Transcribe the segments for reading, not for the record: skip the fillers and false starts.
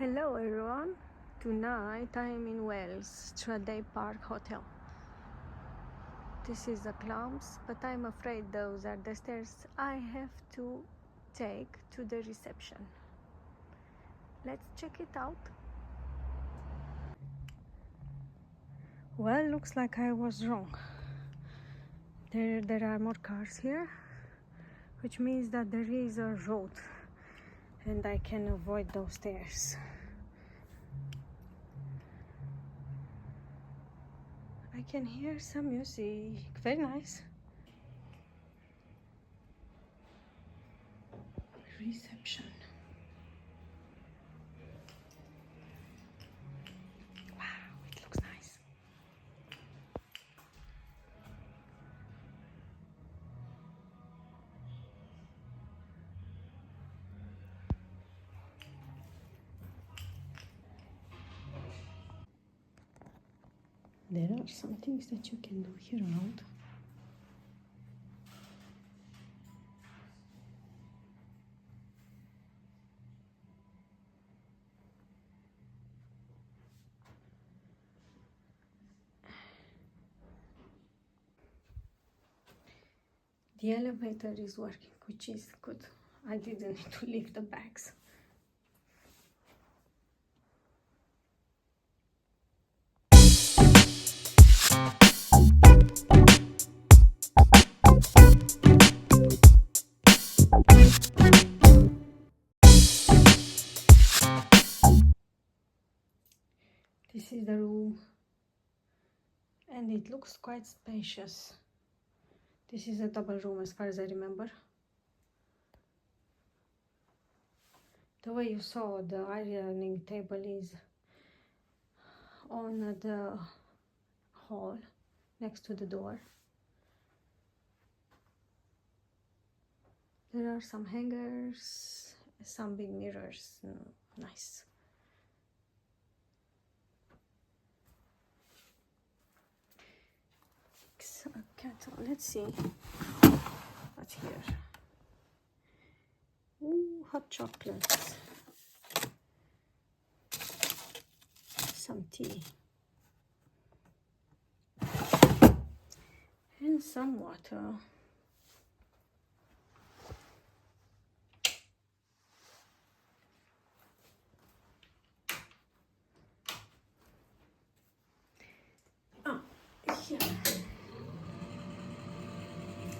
Hello everyone, tonight I am in Wales, Stradey Hotel. This is the clubs, but I'm afraid those are the stairs I have to take to the reception. Let's check it out. Well, looks like I was wrong. There are more cars here, which means that there is a road and I can avoid those stairs. I can hear some music, very nice. Reception. Wow, it looks nice. There are some things that you can do here around. The elevator is working, which is good. I didn't need to lift the bags. This is the room, and it looks quite spacious. This is a double room as far as I remember. The way you saw, the ironing table is on the hall next to the door. There are some hangers, some big mirrors. Nice. Let's see what's here. Ooh, hot chocolates, some tea, and some water. Oh, here.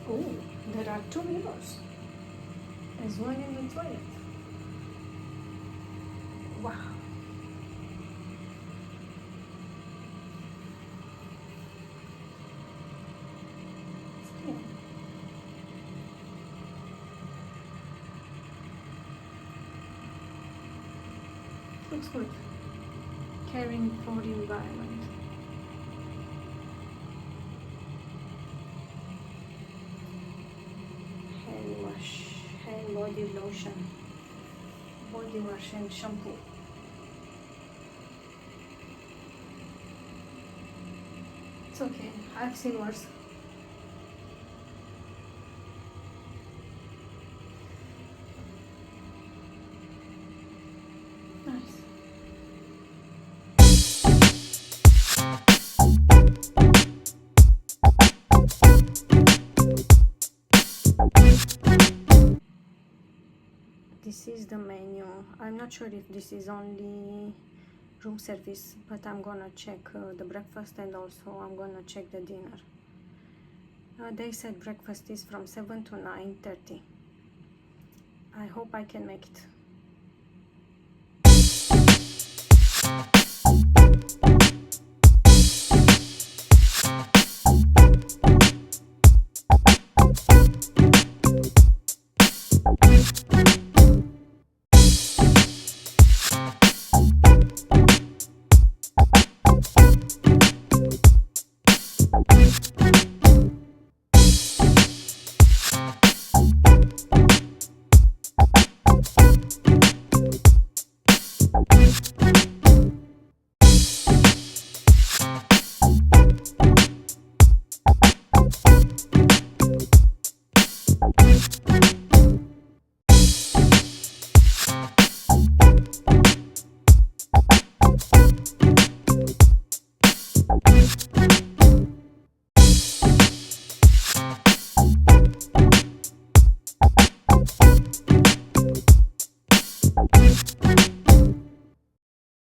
Oh, there are two mirrors. There's one in the toilet. Wow. Looks good. Caring for the environment. Hand wash, hand body lotion, body wash and shampoo. It's okay, I've seen worse. Nice. This is the menu. I'm not sure if this is only room service, but I'm gonna check the breakfast, and also I'm gonna check the dinner. They said breakfast is from 7 to 9:30. I hope I can make it.